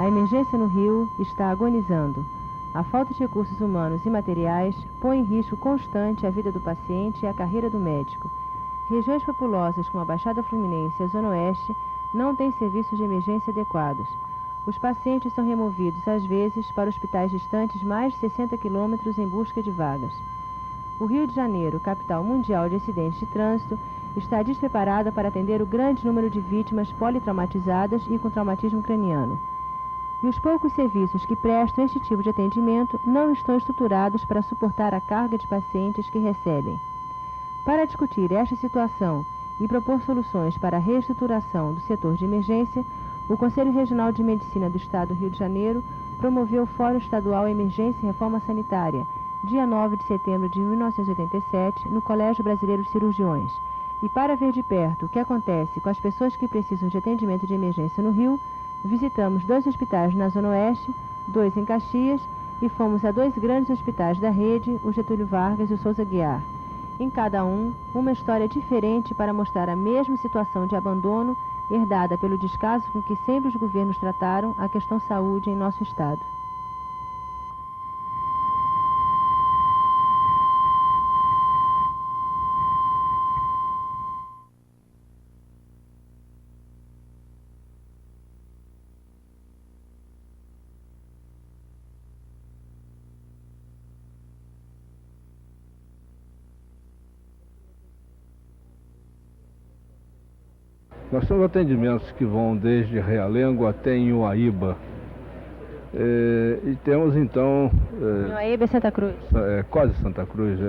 A emergência no Rio está agonizando. A falta de recursos humanos e materiais põe em risco constante a vida do paciente e a carreira do médico. Regiões populosas como a Baixada Fluminense e a Zona Oeste não têm serviços de emergência adequados. Os pacientes são removidos, às vezes, para hospitais distantes mais de 60 quilômetros em busca de vagas. O Rio de Janeiro, capital mundial de acidentes de trânsito, está despreparada para atender o grande número de vítimas politraumatizadas e com traumatismo craniano. E os poucos serviços que prestam este tipo de atendimento não estão estruturados para suportar a carga de pacientes que recebem. Para discutir esta situação e propor soluções para a reestruturação do setor de emergência, o Conselho Regional de Medicina do Estado do Rio de Janeiro promoveu o Fórum Estadual Emergência e Reforma Sanitária, dia 9 de setembro de 1987, no Colégio Brasileiro de Cirurgiões. E para ver de perto o que acontece com as pessoas que precisam de atendimento de emergência no Rio, visitamos 2 hospitais na Zona Oeste, 2 em Caxias e fomos a 2 grandes hospitais da rede, o Getúlio Vargas e o Souza Guiar. Em cada um, uma história diferente para mostrar a mesma situação de abandono herdada pelo descaso com que sempre os governos trataram a questão saúde em nosso estado. Nós temos atendimentos que vão desde Realengo até Uaíba. E temos então... Uaíba é Santa Cruz? Quase Santa Cruz,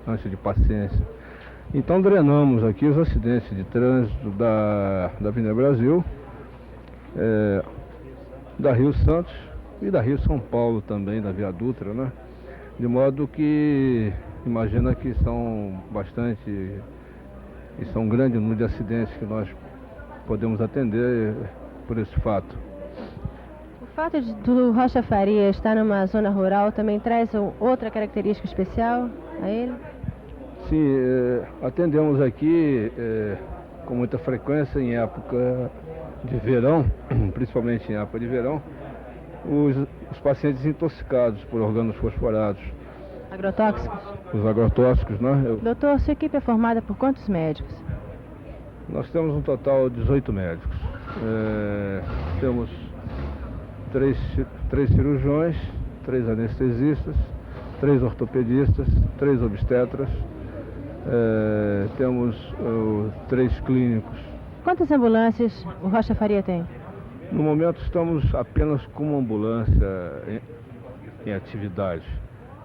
antes de Paciência. Então drenamos aqui os acidentes de trânsito da Avenida Brasil, da Rio Santos e da Rio São Paulo também, da Via Dutra, né? De modo que imagina que são bastante e são um grande número de acidentes que nós podemos atender por esse fato. O fato do Rocha Faria estar numa zona rural também traz outra característica especial a ele? Sim, atendemos aqui com muita frequência em época de verão, principalmente em época de verão, os pacientes intoxicados por orgânulos fosforados. Agrotóxicos? Os agrotóxicos, né? Doutor, sua equipe é formada por quantos médicos? Nós temos um total de 18 médicos. Temos 3 cirurgiões, 3 anestesistas, 3 ortopedistas, 3 obstetras, temos 3 clínicos. Quantas ambulâncias o Rocha Faria tem? No momento estamos apenas com uma ambulância em atividade.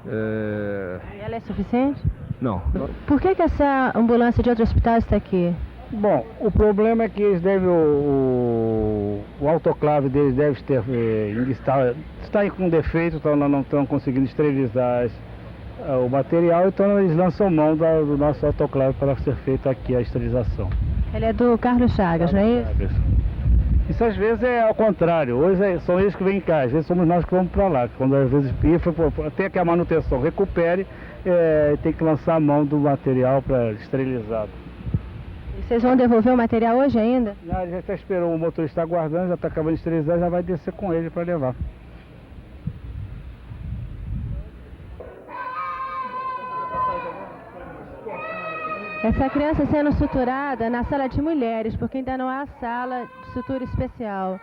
E ela é suficiente? Não. Por que essa ambulância de outro hospital está aqui? Bom, o problema é que eles devem, o autoclave deles deve está com defeito, então nós não estamos conseguindo esterilizar o material, então eles lançam mão do nosso autoclave para ser feita aqui a esterilização. Ele é do Carlos Chagas, não é isso? Isso às vezes é ao contrário, hoje são eles que vêm cá, às vezes somos nós que vamos para lá, quando às vezes pifa, até que a manutenção recupere, tem que lançar a mão do material para esterilizado. Vocês vão devolver o material hoje ainda? Já está esperando, o motorista está aguardando, já está acabando de esterilizar, já vai descer com ele para levar. Essa criança sendo suturada na sala de mulheres, porque ainda não há sala de sutura especial.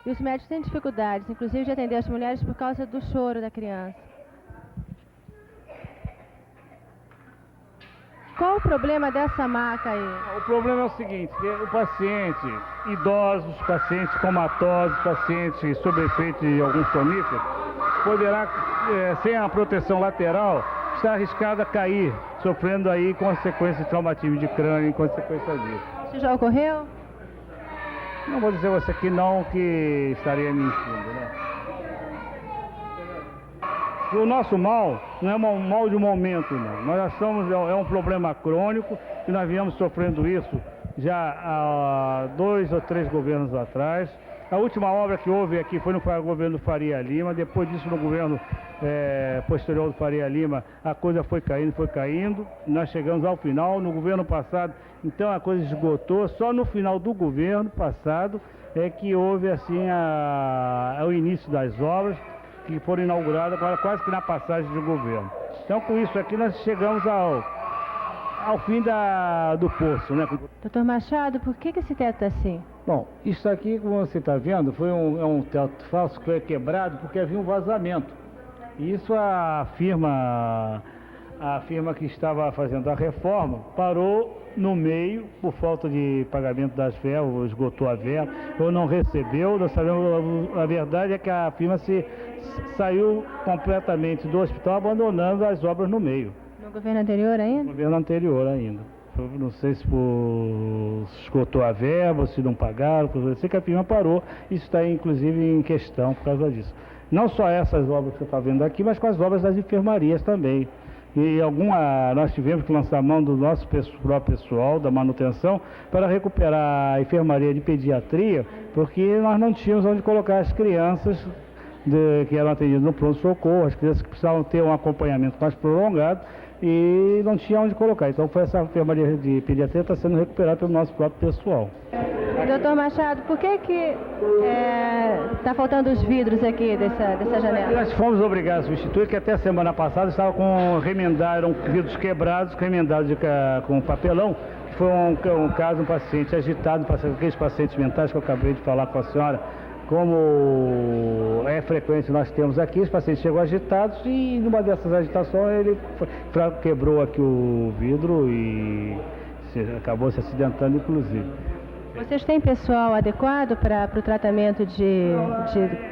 E os médicos têm dificuldades, inclusive de atender as mulheres por causa do choro da criança. Qual o problema dessa maca aí? O problema é o seguinte, o paciente, idosos, pacientes comatosos, pacientes sob efeito de algum sonífero, poderá, sem a proteção lateral, estar arriscado a cair, sofrendo aí consequências de traumatismo de crânio em consequência disso. Isso já ocorreu? Não vou dizer você que não, que estaria mentindo, né? O nosso mal não é um mal de momento, não. Nós já estamos, é um problema crônico e nós viemos sofrendo isso já há 2 ou 3 governos atrás. A última obra que houve aqui foi no governo do Faria Lima, depois disso no governo posterior do Faria Lima a coisa foi caindo, nós chegamos ao final, no governo passado, então a coisa esgotou, só no final do governo passado é que houve assim o início das obras que foram inauguradas agora quase que na passagem de governo. Então com isso aqui nós chegamos ao fim do poço, né? Doutor Machado, por que esse teto está assim? Bom, isso aqui, como você está vendo, foi um teto falso que foi quebrado porque havia um vazamento. Isso a firma que estava fazendo a reforma parou no meio por falta de pagamento das verbas, esgotou a verba, ou não recebeu. Nós sabemos, a verdade é que a firma saiu completamente do hospital, abandonando as obras no meio. No governo anterior ainda? No governo anterior ainda. Não sei se esgotou a verba, se não pagaram, eu sei que a firma parou. Isso está inclusive em questão por causa disso. Não só essas obras que você está vendo aqui, mas com as obras das enfermarias também. E nós tivemos que lançar a mão do nosso próprio pessoal, da manutenção, para recuperar a enfermaria de pediatria, porque nós não tínhamos onde colocar as crianças que eram atendidas no pronto-socorro, as crianças que precisavam ter um acompanhamento mais prolongado, e não tinha onde colocar. Então essa enfermaria de pediatria está sendo recuperada pelo nosso próprio pessoal. Doutor Machado, por que está faltando os vidros aqui dessa janela? Nós fomos obrigados a substituir, que até a semana passada estava eram vidros quebrados, remendados com papelão, que foi um caso, um paciente agitado, aqueles pacientes mentais que eu acabei de falar com a senhora. Como é frequente nós temos aqui, os pacientes chegam agitados e numa dessas agitações ele quebrou aqui o vidro e acabou se acidentando inclusive. Vocês têm pessoal adequado para o tratamento de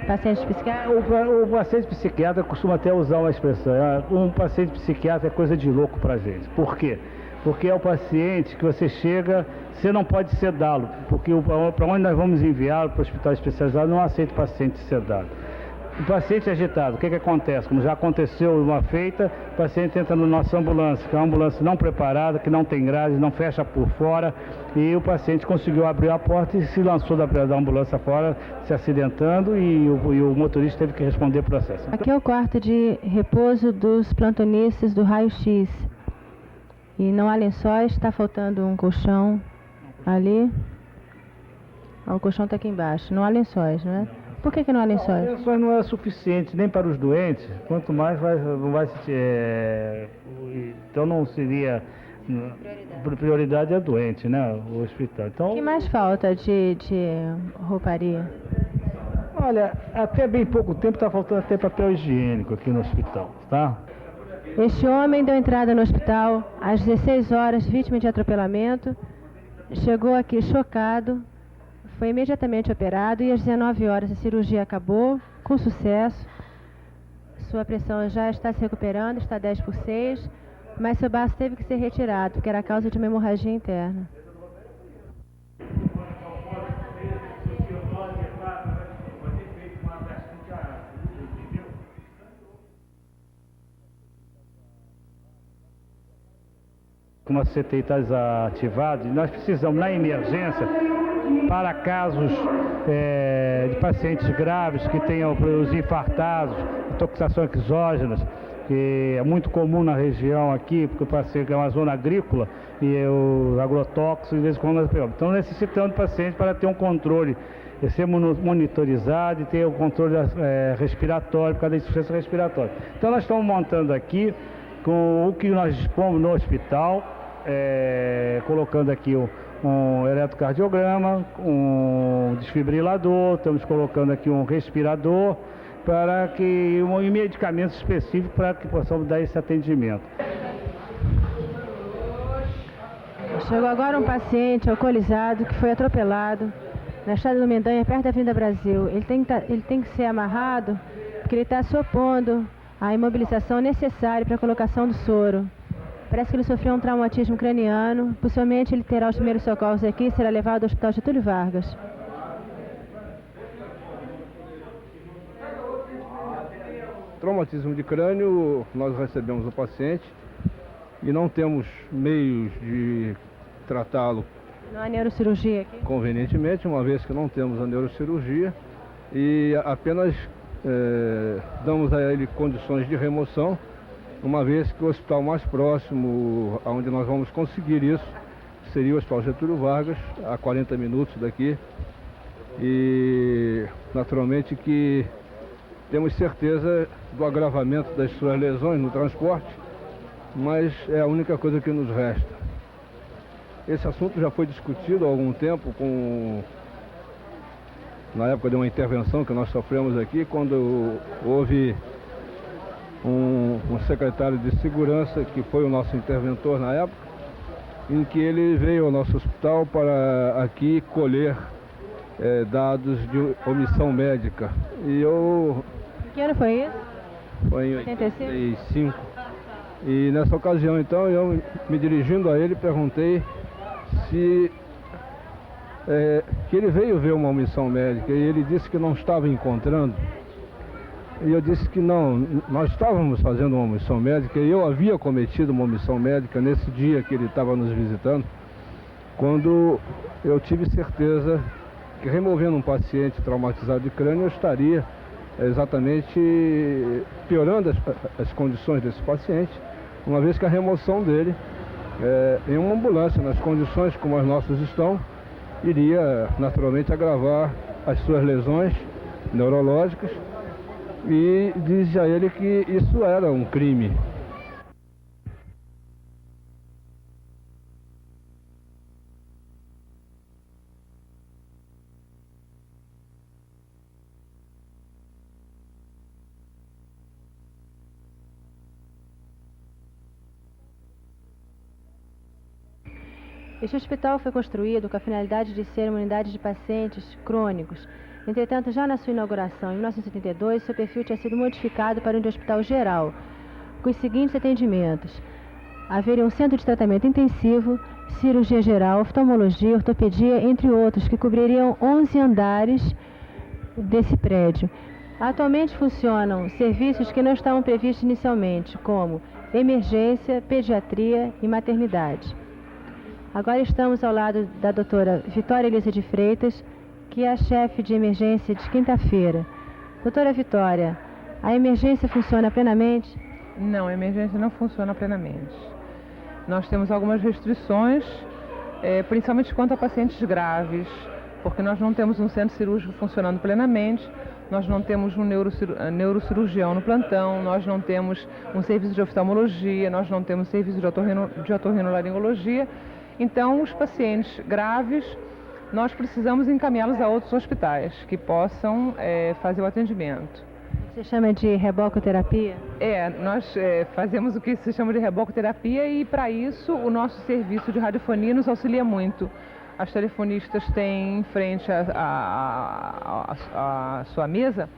pacientes psiquiátricos? O paciente psiquiatra costuma até usar uma expressão, um paciente psiquiatra é coisa de louco para a gente. Por quê? Porque é o paciente que você chega, você não pode sedá-lo, porque para onde nós vamos enviá-lo para o hospital especializado não aceita paciente sedado. O paciente agitado, o que acontece? Como já aconteceu uma feita, o paciente entra na nossa ambulância, que é uma ambulância não preparada, que não tem grade, não fecha por fora, e o paciente conseguiu abrir a porta e se lançou da ambulância fora, se acidentando, e o motorista teve que responder o processo. Aqui é o quarto de repouso dos plantonistas do raio-x. E não há lençóis, está faltando um colchão ali. O colchão está aqui embaixo. Não há lençóis, não é? Por que não há lençóis? Lençóis não é suficiente nem para os doentes, quanto mais não vai então não seria prioridade é doente, né? O hospital. Então, o que mais falta de rouparia? Olha, até bem pouco tempo está faltando até papel higiênico aqui no hospital, tá? Este homem deu entrada no hospital às 16 horas, vítima de atropelamento. Chegou aqui chocado, foi imediatamente operado e às 19 horas a cirurgia acabou, com sucesso. Sua pressão já está se recuperando, está 10/6, mas seu baço teve que ser retirado, porque era a causa de uma hemorragia interna. Como a CTI está desativada, nós precisamos, na emergência, para casos de pacientes graves que tenham os infartados, intoxicações exógenas, que é muito comum na região aqui, porque o paciente é uma zona agrícola e os agrotóxicos, de vez em quando nós pegamos. Então necessitamos de pacientes para ter um controle, ser monitorizado e ter o controle respiratório, por causa da insuficiência respiratória. Então nós estamos montando aqui com o que nós dispomos no hospital, colocando aqui um eletrocardiograma, um desfibrilador, estamos colocando aqui um respirador, para que medicamentos específicos para que possamos dar esse atendimento. Chegou agora um paciente alcoolizado que foi atropelado na Estrada do Mendanha, perto da Avenida Brasil. Ele tem que ser amarrado porque ele está se opondo à imobilização necessária para a colocação do soro. Parece que ele sofreu um traumatismo craniano. Possivelmente ele terá os primeiros socorros aqui e será levado ao Hospital Getúlio Vargas. Traumatismo de crânio, nós recebemos o paciente e não temos meios de tratá-lo. Não há neurocirurgia aqui? Convenientemente, uma vez que não temos a neurocirurgia, e apenas damos a ele condições de remoção, uma vez que o hospital mais próximo, onde nós vamos conseguir isso, seria o Hospital Getúlio Vargas, a 40 minutos daqui, e naturalmente que temos certeza do agravamento das suas lesões no transporte, mas é a única coisa que nos resta. Esse assunto já foi discutido há algum tempo na época de uma intervenção que nós sofremos aqui, quando houve um secretário de segurança, que foi o nosso interventor na época, em que ele veio ao nosso hospital para aqui colher dados de omissão médica. E eu... Que ano foi isso? Foi em 85. E nessa ocasião, então, eu me dirigindo a ele, perguntei se que ele veio ver uma omissão médica, e ele disse que não estava encontrando. E eu disse que não, nós estávamos fazendo uma omissão médica, e eu havia cometido uma omissão médica nesse dia que ele estava nos visitando, quando eu tive certeza que removendo um paciente traumatizado de crânio, eu estaria exatamente piorando as condições desse paciente, uma vez que a remoção dele em uma ambulância, nas condições como as nossas estão, iria naturalmente agravar as suas lesões neurológicas, e diz a ele que isso era um crime. Este hospital foi construído com a finalidade de ser uma unidade de pacientes crônicos. Entretanto, já na sua inauguração, em 1972, seu perfil tinha sido modificado para um hospital geral, com os seguintes atendimentos: haveria um centro de tratamento intensivo, cirurgia geral, oftalmologia, ortopedia, entre outros, que cobririam 11 andares desse prédio. Atualmente funcionam serviços que não estavam previstos inicialmente, como emergência, pediatria e maternidade. Agora estamos ao lado da doutora Vitória Elisa de Freitas, que é a chefe de emergência de quinta-feira. Doutora Vitória, a emergência funciona plenamente? Não, a emergência não funciona plenamente. Nós temos algumas restrições, principalmente quanto a pacientes graves, porque nós não temos um centro cirúrgico funcionando plenamente, nós não temos um neurocirurgião no plantão, nós não temos um serviço de oftalmologia, nós não temos serviço de otorrinolaringologia. Então, os pacientes graves, nós precisamos encaminhá-los a outros hospitais que possam fazer o atendimento. Você chama de rebocoterapia? Nós fazemos o que se chama de rebocoterapia, e para isso o nosso serviço de radiofonia nos auxilia muito. As telefonistas têm em frente à sua mesa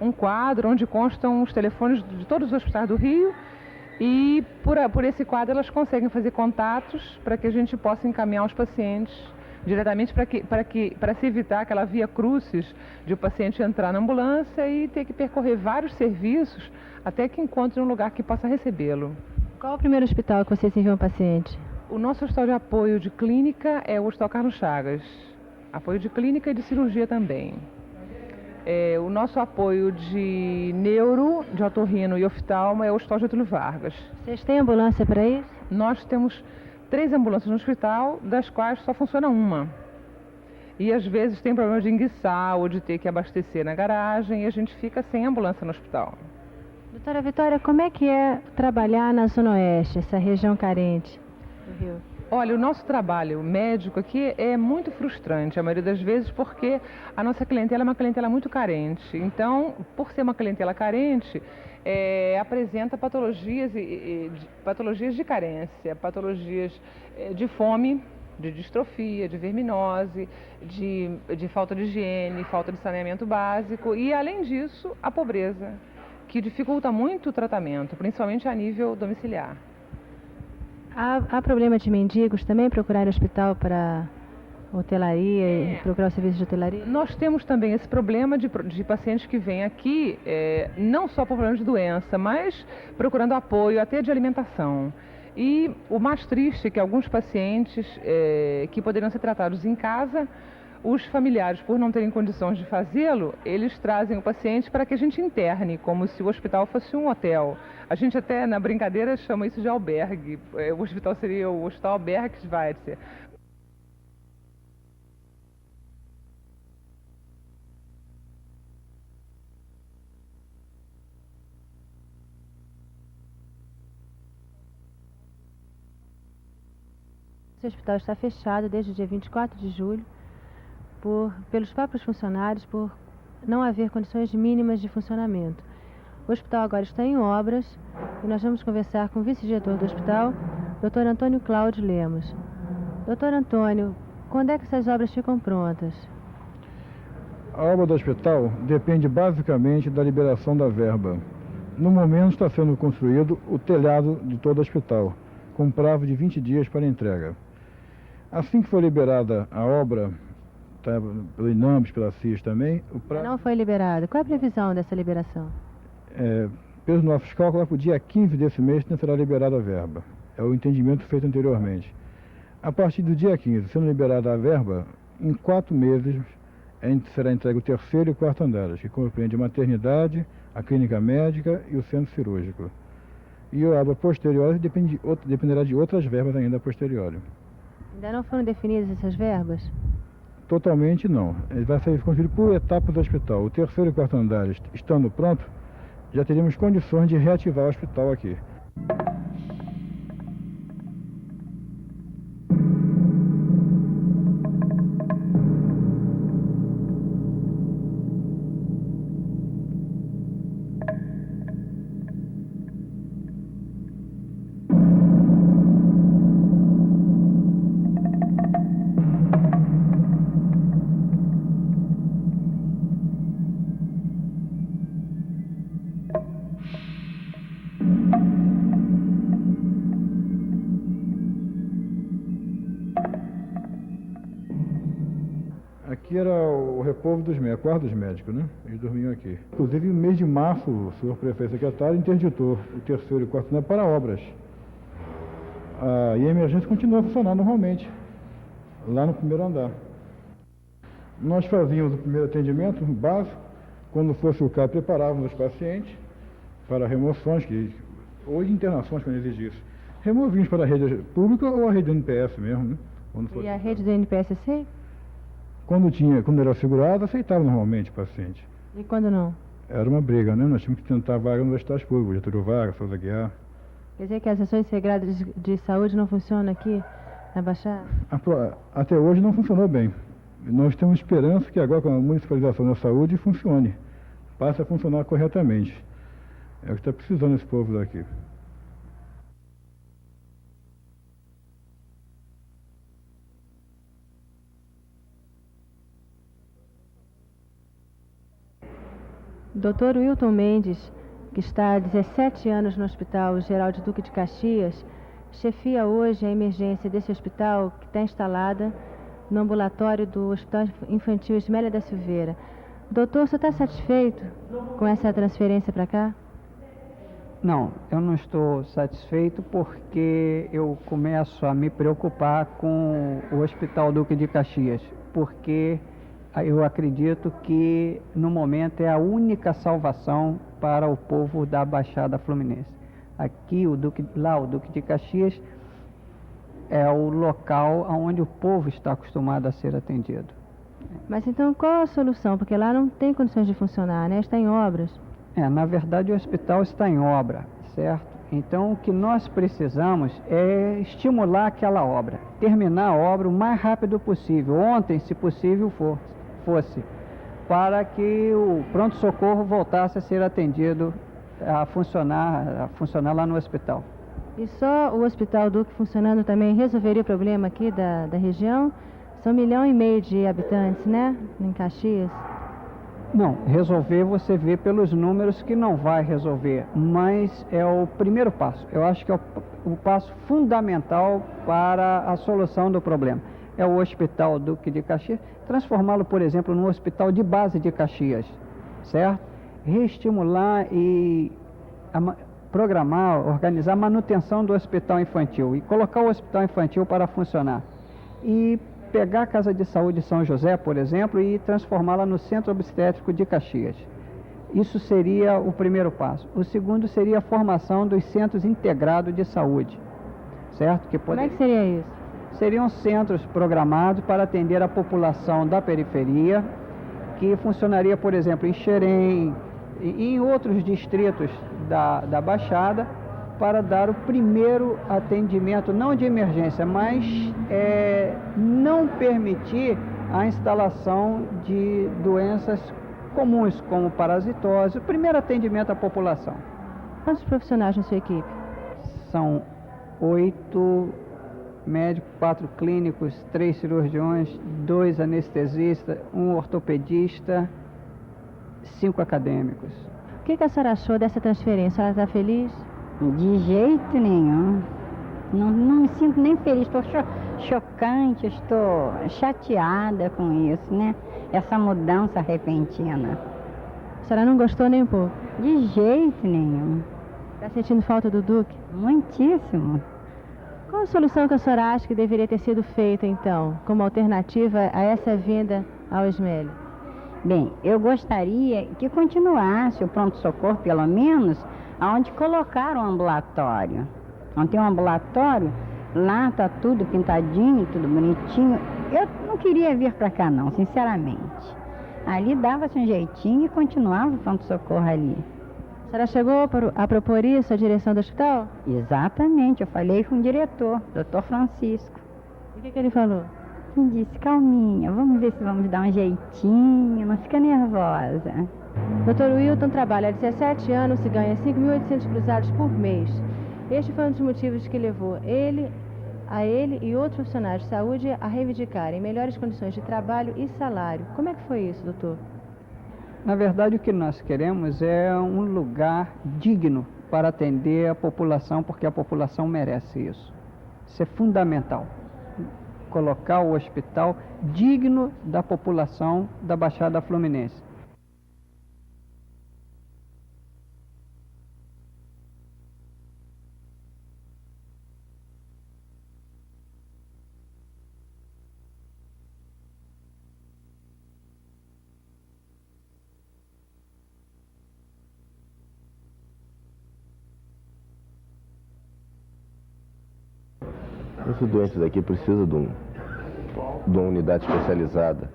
um quadro onde constam os telefones de todos os hospitais do Rio, e por esse quadro elas conseguem fazer contatos para que a gente possa encaminhar os pacientes diretamente, para se evitar aquela via crucis de o paciente entrar na ambulância e ter que percorrer vários serviços até que encontre um lugar que possa recebê-lo. Qual o primeiro hospital que vocês enviam um paciente? O nosso hospital de apoio de clínica é o Hospital Carlos Chagas, apoio de clínica e de cirurgia também. O nosso apoio de neuro, de otorrino e oftalmo é o Hospital Getúlio Vargas. Vocês têm ambulância para isso? Nós temos 3 ambulâncias no hospital, das quais só funciona uma. E às vezes tem problema de enguiçar ou de ter que abastecer na garagem, e a gente fica sem ambulância no hospital. Doutora Vitória, como é que é trabalhar na Zona Oeste, essa região carente do Rio? Olha, o nosso trabalho médico aqui é muito frustrante, a maioria das vezes, porque a nossa clientela é uma clientela muito carente. Então, por ser uma clientela carente, apresenta patologias de carência, patologias de fome, de distrofia, de verminose, de falta de higiene, falta de saneamento básico e, além disso, a pobreza, que dificulta muito o tratamento, principalmente a nível domiciliar. Há problema de mendigos também procurar hospital para hotelaria, procurar o serviço de hotelaria? Nós temos também esse problema de pacientes que vêm aqui, não só por problemas de doença, mas procurando apoio até de alimentação. E o mais triste é que alguns pacientes que poderiam ser tratados em casa, os familiares, por não terem condições de fazê-lo, eles trazem o paciente para que a gente interne, como se o hospital fosse um hotel. A gente até, na brincadeira, chama isso de albergue. O hospital seria o Hospital Berg Schweitzer. Esse hospital está fechado desde o dia 24 de julho pelos próprios funcionários por não haver condições mínimas de funcionamento. O hospital agora está em obras e nós vamos conversar com o vice-diretor do hospital, Dr. Antônio Cláudio Lemos. Dr. Antônio, quando é que essas obras ficam prontas? A obra do hospital depende basicamente da liberação da verba. No momento está sendo construído o telhado de todo o hospital, com prazo de 20 dias para entrega. Assim que for liberada a obra, pelo INAMPS, pela CIS também... Não foi liberado. Qual é a previsão dessa liberação? Pelos nossos cálculos, para o dia 15 desse mês será liberada a verba. É o entendimento feito anteriormente. A partir do dia 15, sendo liberada a verba, em 4 meses será entregue o terceiro e o quarto andares, que compreende a maternidade, a clínica médica e o centro cirúrgico. E a obra posterior dependerá de outras verbas ainda posteriores. Ainda não foram definidas essas verbas? Totalmente não. Ele vai ser construído por etapas do hospital. O terceiro e quarto andares estando pronto, já teríamos condições de reativar o hospital aqui. Aqui era o repouso dos médicos, quarto dos médicos, né? Eles dormiam aqui. Inclusive, no mês de março, o senhor prefeito secretário interditou o terceiro e quarto andar para obras. E a emergência continua a funcionar normalmente, lá no primeiro andar. Nós fazíamos o primeiro atendimento básico, quando fosse o caso, preparávamos os pacientes para remoções, ou internações, quando exigisse. Removíamos para a rede pública ou a rede do NPS mesmo, né? E a rede do NPS aceita? Quando era segurado, aceitava normalmente o paciente. E quando não? Era uma briga, né? Nós tínhamos que tentar vaga nos hospitais públicos, Getúlio Vargas, Souza Guiar. Quer dizer que as ações integradas de saúde não funcionam aqui na Baixada? Até hoje não funcionou bem. Nós temos esperança que agora com a municipalização da saúde funcione, passe a funcionar corretamente. É o que está precisando esse povo daqui. Dr. Wilton Mendes, que está há 17 anos no Hospital Geral de Duque de Caxias, chefia hoje a emergência desse hospital que está instalada no ambulatório do Hospital Infantil Ismélia da Silveira. Doutor, você está satisfeito com essa transferência para cá? Não, eu não estou satisfeito porque eu começo a me preocupar com o Hospital Duque de Caxias, porque eu acredito que no momento é a única salvação para o povo da Baixada Fluminense. Aqui, o Duque de Caxias é o local onde o povo está acostumado a ser atendido. Mas então qual a solução? Porque lá não tem condições de funcionar, né? Está em obras. Na verdade o hospital está em obra, certo? Então o que nós precisamos é estimular aquela obra, terminar a obra o mais rápido possível, ontem, se possível fosse, para que o pronto-socorro voltasse a ser atendido, a funcionar lá no hospital. E só o Hospital Duque funcionando também resolveria o problema aqui da região? São 1,5 milhão de habitantes, né, em Caxias? Não, resolver você vê pelos números que não vai resolver, mas é o primeiro passo. Eu acho que é o passo fundamental para a solução do problema. É o Hospital Duque de Caxias, transformá-lo, por exemplo, num hospital de base de Caxias, certo? Reestimular e programar, organizar a manutenção do hospital infantil e colocar o hospital infantil para funcionar. E pegar a Casa de Saúde São José, por exemplo, e transformá-la no Centro Obstétrico de Caxias. Isso seria o primeiro passo. O segundo seria a formação dos Centros Integrados de Saúde, certo? Como é que seria isso? Seriam centros programados para atender a população da periferia, que funcionaria, por exemplo, em Xerém e em outros distritos da Baixada, para dar o primeiro atendimento, não de emergência, mas não permitir a instalação de doenças comuns, como parasitose, o primeiro atendimento à população. Quantos profissionais na sua equipe? São 8 médicos, 4 clínicos, 3 cirurgiões, 2 anestesistas, 1 ortopedista, 5 acadêmicos. O que a senhora achou dessa transferência? Ela está feliz? De jeito nenhum. Não me sinto nem feliz, estou chocante, estou chateada com isso, né? Essa mudança repentina. A senhora não gostou nem um pouco? De jeito nenhum. Está sentindo falta do Duque? Muitíssimo. Qual a solução que a senhora acha que deveria ter sido feita, então, como alternativa a essa vinda ao Ismênio? Bem, eu gostaria que continuasse o pronto-socorro, pelo menos, onde colocaram o ambulatório. Onde tem um ambulatório, lá está tudo pintadinho, tudo bonitinho. Eu não queria vir para cá não, sinceramente. Ali dava-se um jeitinho e continuava o pronto-socorro ali. A senhora chegou a propor isso à direção do hospital? Exatamente, eu falei com o diretor, Dr. Francisco. E o que ele falou? Ele disse, calminha, vamos ver se vamos dar um jeitinho, não fica nervosa. Dr. Wilton trabalha há 17 anos e ganha 5.800 cruzados por mês. Este foi um dos motivos que levou ele e outros profissionais de saúde a reivindicarem melhores condições de trabalho e salário. Como é que foi isso, doutor? Na verdade, o que nós queremos é um lugar digno para atender a população, porque a população merece isso. Isso é fundamental. Colocar o hospital digno da população da Baixada Fluminense. Esses doentes daqui precisam de uma unidade especializada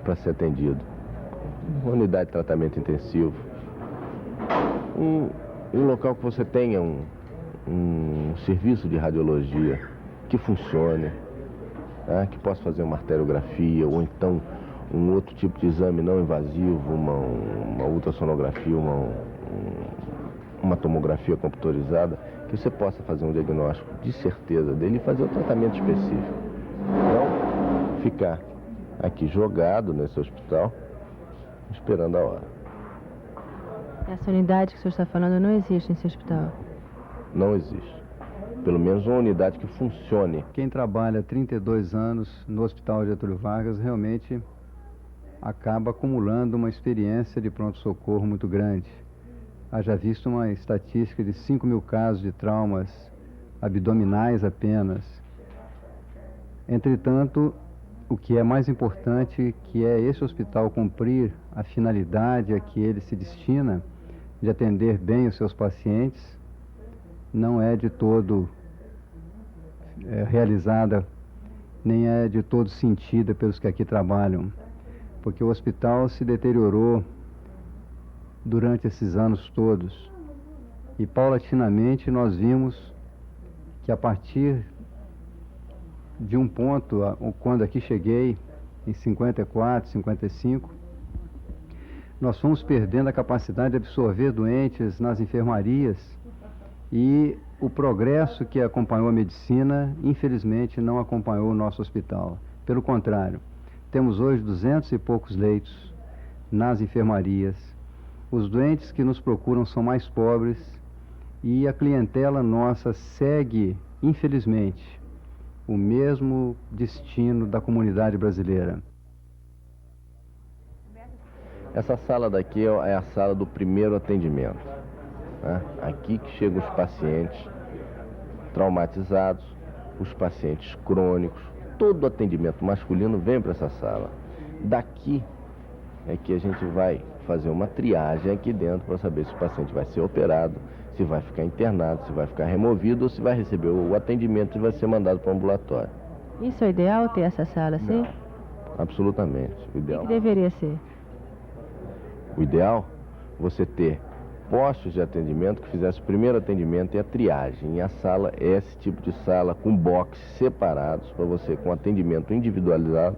para ser atendido. Uma unidade de tratamento intensivo. Um local que você tenha um serviço de radiologia que funcione, né, que possa fazer uma arteriografia ou então um outro tipo de exame não invasivo, uma ultrassonografia, uma tomografia computadorizada, que você possa fazer um diagnóstico de certeza dele e fazer o tratamento específico. Não ficar aqui jogado nesse hospital, esperando a hora. Essa unidade que o senhor está falando não existe nesse hospital? Não existe. Pelo menos uma unidade que funcione. Quem trabalha 32 anos no Hospital Getúlio Vargas realmente acaba acumulando uma experiência de pronto-socorro muito grande. Haja visto uma estatística de 5.000 casos de traumas abdominais apenas. Entretanto, o que é mais importante, que é esse hospital cumprir a finalidade a que ele se destina, de atender bem os seus pacientes, não é de todo realizada, nem é de todo sentida pelos que aqui trabalham, porque o hospital se deteriorou durante esses anos todos e paulatinamente nós vimos que a partir de um ponto, quando aqui cheguei em 54, 55, nós fomos perdendo a capacidade de absorver doentes nas enfermarias e o progresso que acompanhou a medicina, infelizmente, não acompanhou o nosso hospital. Pelo contrário, temos hoje 200 e poucos leitos nas enfermarias. Os doentes que nos procuram são mais pobres e a clientela nossa segue, infelizmente, o mesmo destino da comunidade brasileira. Essa sala daqui é a sala do primeiro atendimento, né? Aqui que chegam os pacientes traumatizados, os pacientes crônicos, todo atendimento masculino vem para essa sala. Daqui é que a gente vai fazer uma triagem aqui dentro para saber se o paciente vai ser operado, se vai ficar internado, se vai ficar removido ou se vai receber o atendimento e vai ser mandado para o ambulatório. Isso é o ideal, ter essa sala assim? Não, absolutamente. O ideal. O que deveria ser? O ideal, você ter postos de atendimento que fizessem o primeiro atendimento e a triagem. E a sala é esse tipo de sala com boxes separados para você, com atendimento individualizado,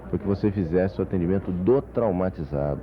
para que você fizesse o atendimento do traumatizado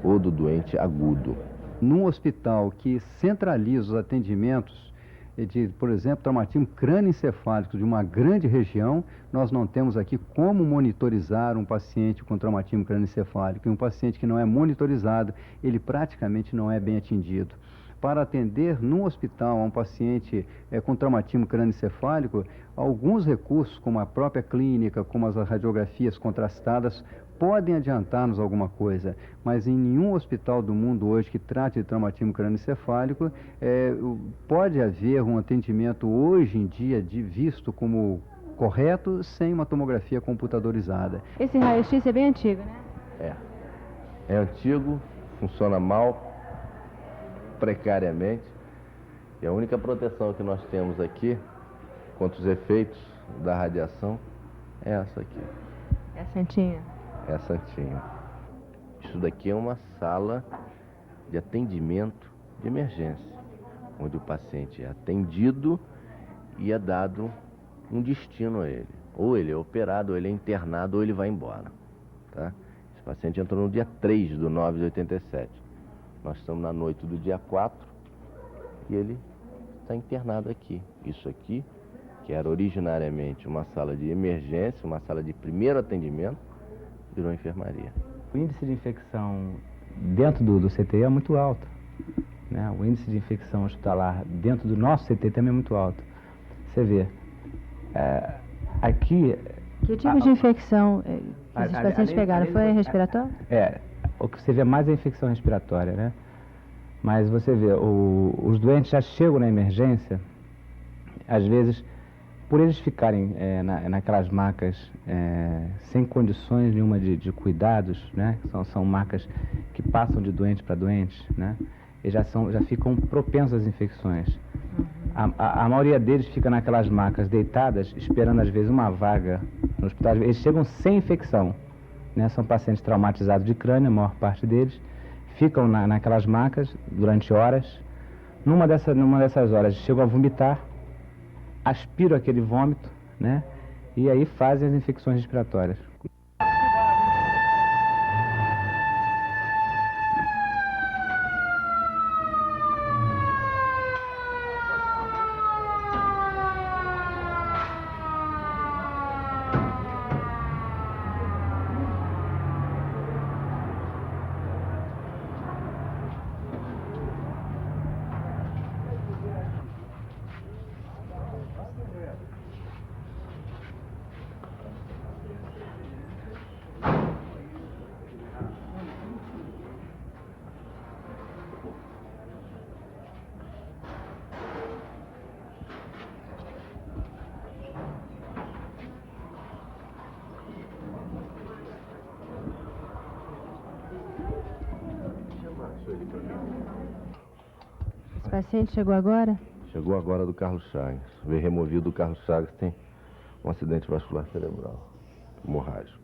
ou do doente agudo. Num hospital que centraliza os atendimentos de, por exemplo, traumatismo crânioencefálico de uma grande região, nós não temos aqui como monitorizar um paciente com traumatismo crânioencefálico. E um paciente que não é monitorizado, ele praticamente não é bem atendido. Para atender num hospital a um paciente com traumatismo crânioencefálico, alguns recursos, como a própria clínica, como as radiografias contrastadas, podem adiantar-nos alguma coisa, mas em nenhum hospital do mundo hoje que trate de traumatismo crânioencefálico pode haver um atendimento hoje em dia visto como correto sem uma tomografia computadorizada. Esse raio-x é bem antigo, né? É antigo, funciona mal, precariamente, e a única proteção que nós temos aqui contra os efeitos da radiação é essa aqui. É a santinha. É a santinha. Isso daqui é uma sala de atendimento de emergência, onde o paciente é atendido e é dado um destino a ele. Ou ele é operado, ou ele é internado, ou ele vai embora. Tá? Esse paciente entrou no dia 3/9/87. Nós estamos na noite do dia 4 e ele está internado aqui. Isso aqui, que era originariamente uma sala de emergência, uma sala de primeiro atendimento, virou enfermaria. O índice de infecção dentro do CTI é muito alto, né? O índice de infecção hospitalar dentro do nosso CTI também é muito alto. Você vê, aqui... Que tipo de infecção que esses pacientes pegaram? Foi respiratório? O que você vê mais é a infecção respiratória, né? Mas você vê, os doentes já chegam na emergência, às vezes, por eles ficarem naquelas macas sem condições nenhuma de cuidados, né? São macas que passam de doente para doente, né? E já ficam propensos às infecções. A maioria deles fica naquelas macas deitadas, esperando às vezes uma vaga no hospital. Eles chegam sem infecção, né? São pacientes traumatizados de crânio, a maior parte deles. Ficam naquelas macas durante horas. Numa dessas horas chegam a vomitar, aspiram aquele vômito, né? E aí fazem as infecções respiratórias. Esse paciente chegou agora? Chegou agora do Carlos Chagas. Veio removido do Carlos Chagas, tem um acidente vascular cerebral, hemorrágico.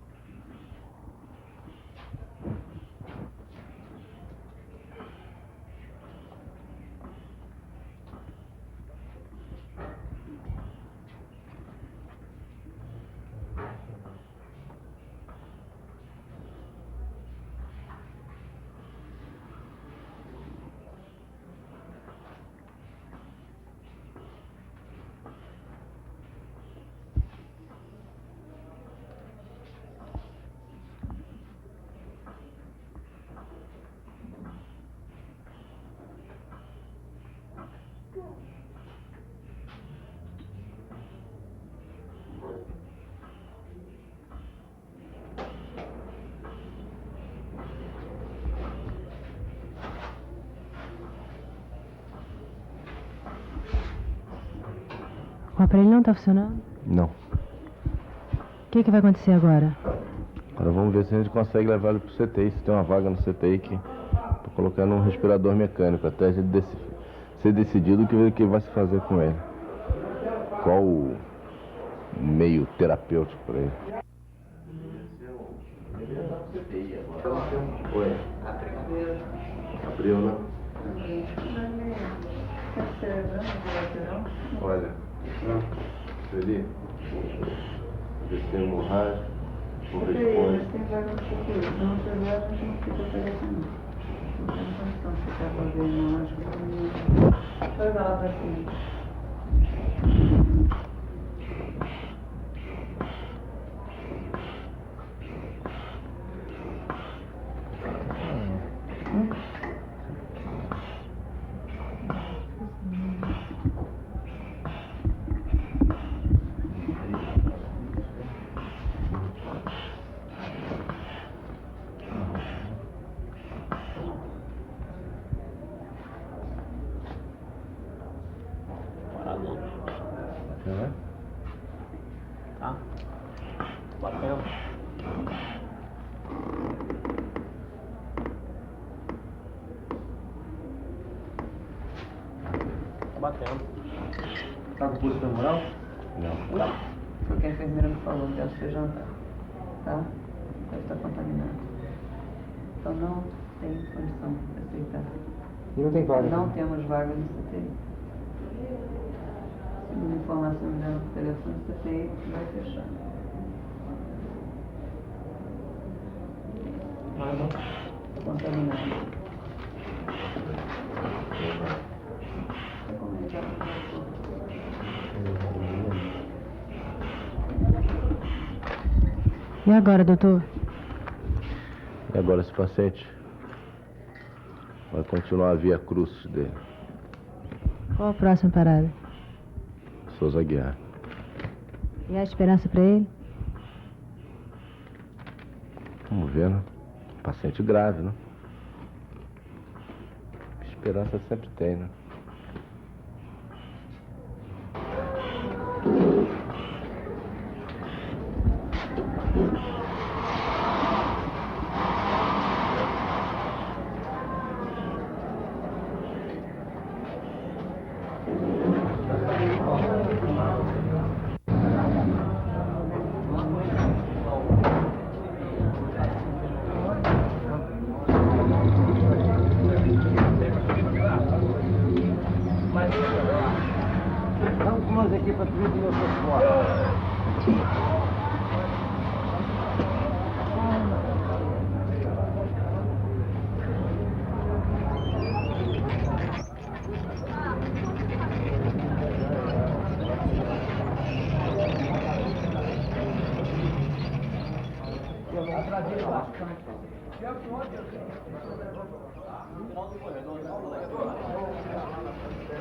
O aparelho não está funcionando? Não. O que vai acontecer agora? Agora vamos ver se a gente consegue levar ele para o CTI, se tem uma vaga no CTI para colocar num respirador mecânico, até a gente ser decidido o que vai se fazer com ele. Qual o meio terapêutico para ele. Abriu, né? Olha, ali, ver se tem hemorragia, corresponde. Tem vaga no futuro. Não tiver, a gente não fica oferecendo. Não tem condição de ficar com a veia, não. Acho que foi lá pra cima. Tá? Bateu. Tá batendo. Tá com pulso femoral? Não. Tá. Foi o que a enfermeira me falou, que ela foi jantar. Tá? Deve estar contaminado. Então não tem condição de aceitar. E não tem vaga? Não temos vaga no CTI. Segundo a informação dela por telefone, o CTI vai fechar. Contaminado. E agora, doutor? E agora esse paciente vai continuar a via crucis dele. Qual a próxima parada? Souza Guiar. E há esperança para ele? Vamos ver, né? Paciente grave, né? Esperança sempre tem, né? Vamos com umas aqui para tu ver como eu sou forte.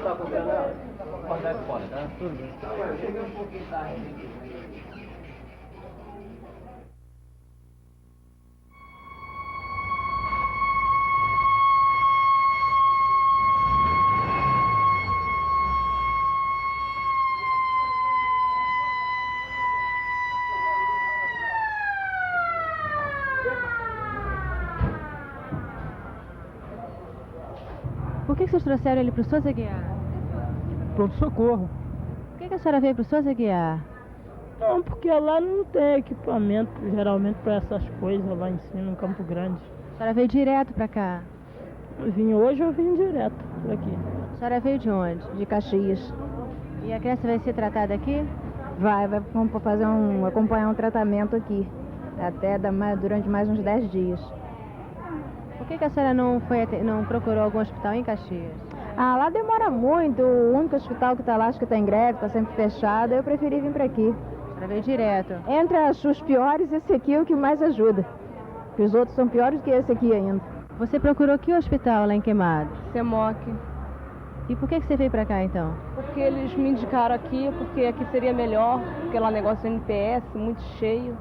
Tá com pena? Pode dar fora, tá? Tudo bem. Cheguei um pouquinho tarde. Por que vocês trouxeram ele para o Souza Guiar? Pronto-socorro. Por que a senhora veio para o Souza Guiar? Não, porque lá não tem equipamento, geralmente, para essas coisas lá em cima, no Campo Grande. A senhora veio direto para cá? Hoje eu vim direto por aqui. A senhora veio de onde? De Caxias. E a criança vai ser tratada aqui? Vai fazer acompanhar um tratamento aqui. Durante mais uns 10 dias. Por que a senhora não procurou algum hospital em Caxias? Ah, lá demora muito. O único hospital que está lá, acho que está em greve, está sempre fechado. Eu preferi vir para aqui. A senhora veio direto? Entre os piores, esse aqui é o que mais ajuda. Porque os outros são piores que esse aqui ainda. Você procurou que hospital lá em Queimados? CEMOC. E por que você veio pra cá então? Porque eles me indicaram aqui, porque aqui seria melhor, porque lá negócio de NPS, muito cheio.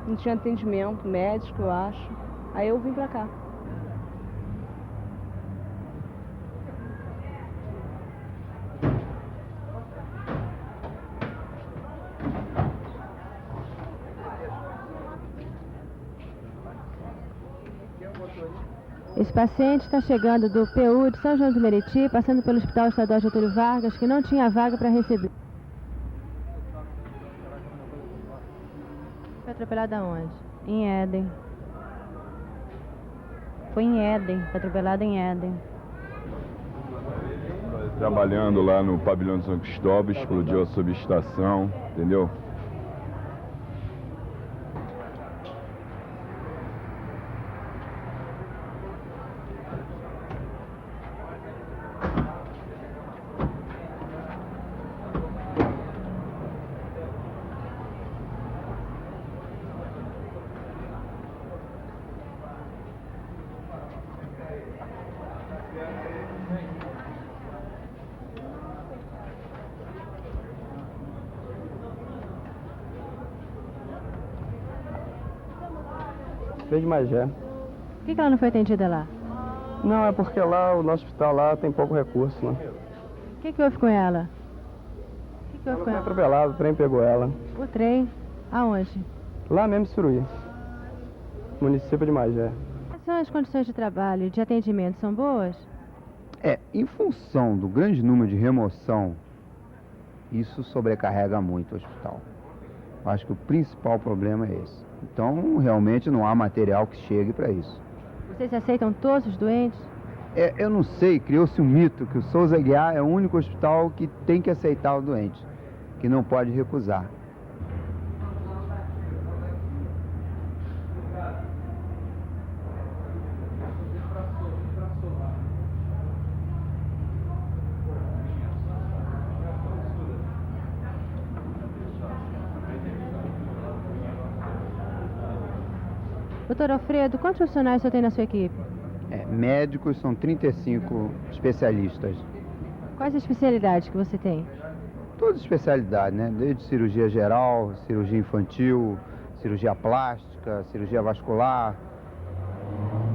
Não tinha atendimento médico, eu acho. Aí eu vim pra cá. Esse paciente está chegando do PU de São João do Meriti, passando pelo Hospital Estadual Getúlio Vargas, que não tinha vaga para receber. Foi atropelado aonde? Em Éden. Foi em Éden, foi atropelado em Éden. trabalhando lá no pavilhão de São Cristóvão, explodiu a subestação, entendeu? Veio de Magé. Por que ela não foi atendida lá? Não, é porque lá, o nosso hospital lá tem pouco recurso, né? O que houve com ela? O que houve com Foi ela? atropelado, o trem pegou ela. O trem? Aonde? Lá mesmo em Suruí, município de Magé. Quais são as condições de trabalho e de atendimento? São boas? Em função do grande número de remoção, isso sobrecarrega muito o hospital. Eu acho que o principal problema é esse. Então, realmente não há material que chegue para isso. Vocês aceitam todos os doentes? Eu não sei, criou-se um mito que o Souza Aguiar é o único hospital que tem que aceitar o doente, que não pode recusar. Doutor Alfredo, quantos funcionários o senhor tem na sua equipe? Médicos são 35 especialistas. Quais as especialidades que você tem? Todas as especialidades, né? Desde cirurgia geral, cirurgia infantil, cirurgia plástica, cirurgia vascular,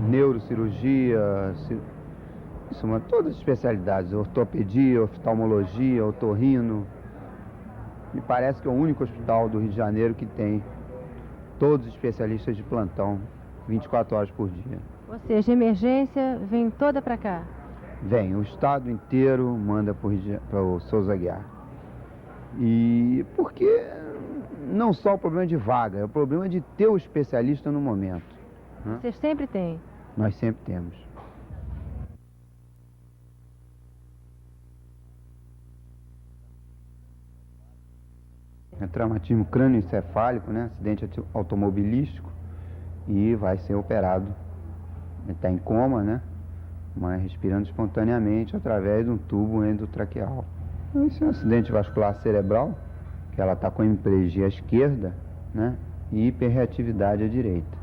neurocirurgia, todas as especialidades, ortopedia, oftalmologia, otorrino. Me parece que é o único hospital do Rio de Janeiro que tem todos os especialistas de plantão, 24 horas por dia. Ou seja, a emergência vem toda para cá? Vem, o estado inteiro manda para o Souza Aguiar. E porque não só o problema de vaga, é o problema de ter o especialista no momento. Né? Vocês sempre têm? Nós sempre temos. É traumatismo crânioencefálico, né? Acidente automobilístico, e vai ser operado. Ele está em coma, né? Mas respirando espontaneamente através de um tubo endotraqueal. Isso é um acidente vascular cerebral, que ela está com hemiplegia à esquerda, né? E hiperreatividade à direita.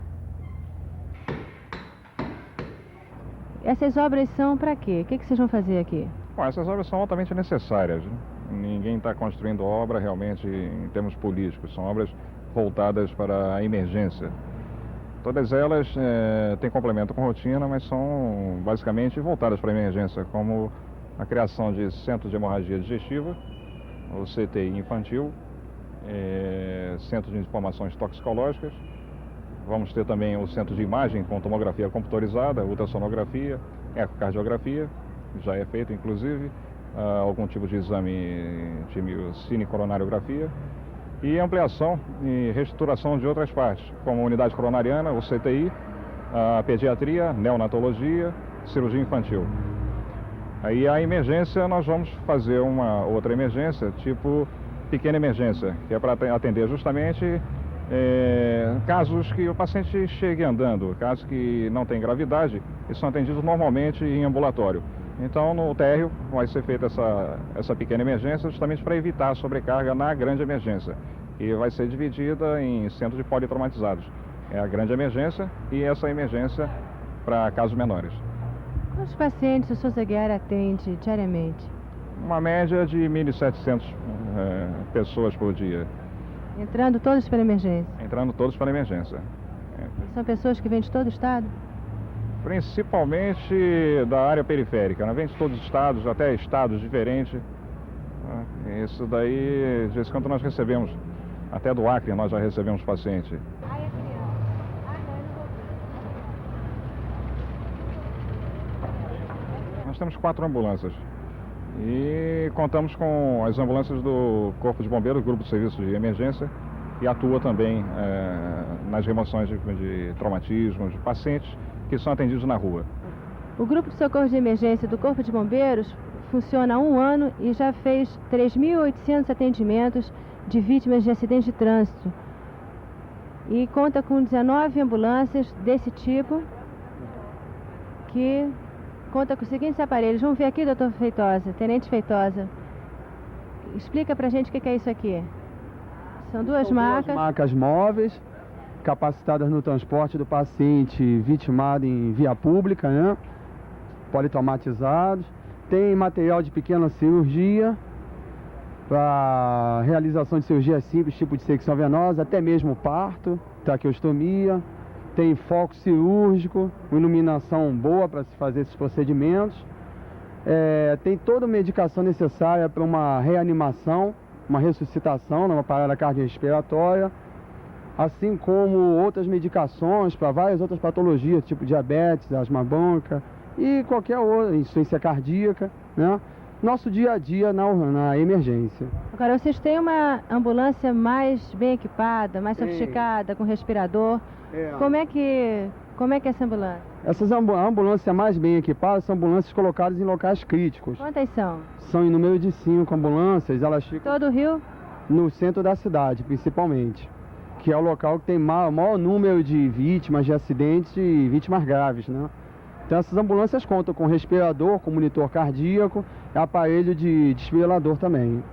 Essas obras são para quê? O que vocês vão fazer aqui? Bom, essas obras são altamente necessárias, né? Ninguém está construindo obra realmente em termos políticos, são obras voltadas para a emergência. Todas elas têm complemento com rotina, mas são basicamente voltadas para a emergência, como a criação de centros de hemorragia digestiva, o CTI infantil, centro de informações toxicológicas. Vamos ter também o centro de imagem com tomografia computadorizada, ultrassonografia, ecocardiografia, já é feito inclusive, algum tipo de exame de cinecoronariografia, e ampliação e reestruturação de outras partes, como a unidade coronariana, o CTI, a pediatria, neonatologia, cirurgia infantil. Aí a emergência, nós vamos fazer uma outra emergência, tipo pequena emergência, que é para atender justamente casos que o paciente chegue andando, casos que não têm gravidade e são atendidos normalmente em ambulatório. Então, no térreo vai ser feita essa pequena emergência justamente para evitar a sobrecarga na grande emergência. E vai ser dividida em centros de politraumatizados. É a grande emergência e essa emergência para casos menores. Quantos pacientes o Souza Aguiar atende diariamente? Uma média de 1.700 pessoas por dia. Entrando todos pela emergência? Entrando todos pela emergência. São pessoas que vêm de todo o estado? Principalmente da área periférica, né? Vem de todos os estados, até estados diferentes. Isso daí, de vez em quando nós recebemos, até do Acre nós já recebemos paciente. Nós temos 4 ambulâncias e contamos com as ambulâncias do Corpo de Bombeiros, Grupo de Serviços de Emergência, e atua também nas remoções de traumatismos, de pacientes que são atendidos na rua. O Grupo de Socorro de Emergência do Corpo de Bombeiros funciona há 1 ano e já fez 3.800 atendimentos de vítimas de acidentes de trânsito. E conta com 19 ambulâncias desse tipo, que conta com os seguintes aparelhos. Vamos ver aqui, doutor Feitosa, tenente Feitosa. Explica pra gente o que é isso aqui. São duas macas móveis, capacitadas no transporte do paciente vitimado em via pública, né? Politraumatizados. Tem material de pequena cirurgia, para realização de cirurgia simples, tipo de secção venosa, até mesmo parto, traqueostomia. Tem foco cirúrgico, iluminação boa para se fazer esses procedimentos. Tem toda a medicação necessária para uma reanimação, uma ressuscitação numa parada cardiorrespiratória, assim como outras medicações para várias outras patologias, tipo diabetes, asma bronca e qualquer outra, insuficiência cardíaca, né? Nosso dia a dia na emergência. Agora, vocês têm uma ambulância mais bem equipada, mais sofisticada, com respirador. Como é que é essa ambulância? Essas ambulâncias mais bem equipadas são ambulâncias colocadas em locais críticos. Quantas são? São em número de 5 ambulâncias, elas ficam... Todo o Rio? No centro da cidade, principalmente. Que é o local que tem maior número de vítimas de acidentes e vítimas graves, né? Então essas ambulâncias contam com respirador, com monitor cardíaco e aparelho de desfibrilador também.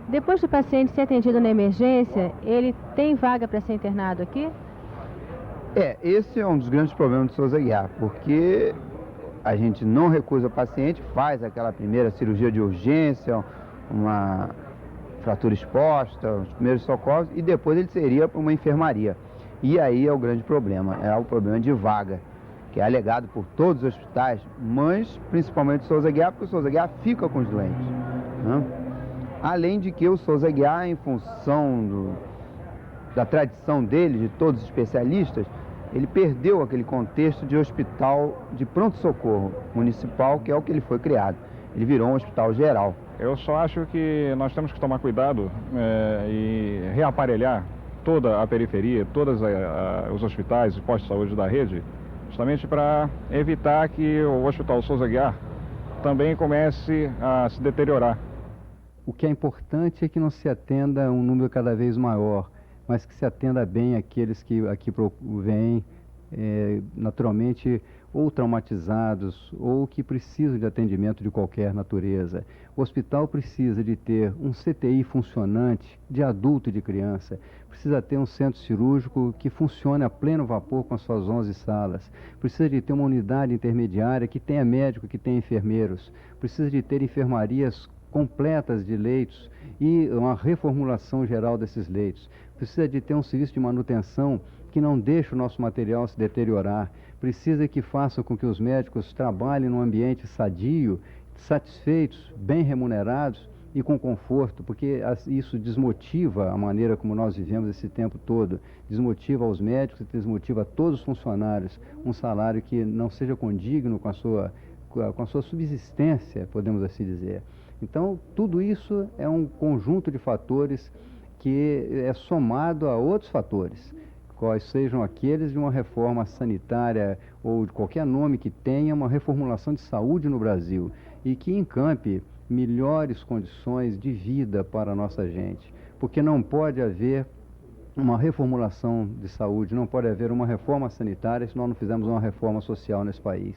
Depois do paciente ser atendido na emergência, ele tem vaga para ser internado aqui? Esse é um dos grandes problemas do Souza Aguiar, porque a gente não recusa o paciente, faz aquela primeira cirurgia de urgência, uma fratura exposta, os primeiros socorros, e depois ele seria para uma enfermaria. E aí é o grande problema, é o problema de vaga, que é alegado por todos os hospitais, mas principalmente o Souza Aguiar, porque o Souza Aguiar fica com os doentes, né? Além de que o Souza Aguiar, em função da tradição dele, de todos os especialistas, ele perdeu aquele contexto de hospital de pronto-socorro municipal, que é o que ele foi criado. Ele virou um hospital geral. Eu só acho que nós temos que tomar cuidado e reaparelhar toda a periferia, todos os hospitais e postos de saúde da rede, justamente para evitar que o Hospital Souza Aguiar também comece a se deteriorar. O que é importante é que não se atenda a um número cada vez maior, mas que se atenda bem aqueles que aqui vêm, naturalmente, ou traumatizados, ou que precisam de atendimento de qualquer natureza. O hospital precisa de ter um CTI funcionante, de adulto e de criança, precisa ter um centro cirúrgico que funcione a pleno vapor com as suas 11 salas, precisa de ter uma unidade intermediária que tenha médico, que tenha enfermeiros, precisa de ter enfermarias completas de leitos e uma reformulação geral desses leitos. Precisa de ter um serviço de manutenção que não deixe o nosso material se deteriorar. Precisa que faça com que os médicos trabalhem num ambiente sadio, satisfeitos, bem remunerados e com conforto, porque isso desmotiva a maneira como nós vivemos esse tempo todo. Desmotiva os médicos e desmotiva todos os funcionários. Um salário que não seja condigno com a sua subsistência, podemos assim dizer. Então, tudo isso é um conjunto de fatores que é somado a outros fatores, quais sejam aqueles de uma reforma sanitária ou de qualquer nome que tenha uma reformulação de saúde no Brasil e que encampe melhores condições de vida para a nossa gente, porque não pode haver uma reformulação de saúde, não pode haver uma reforma sanitária se nós não fizermos uma reforma social nesse país.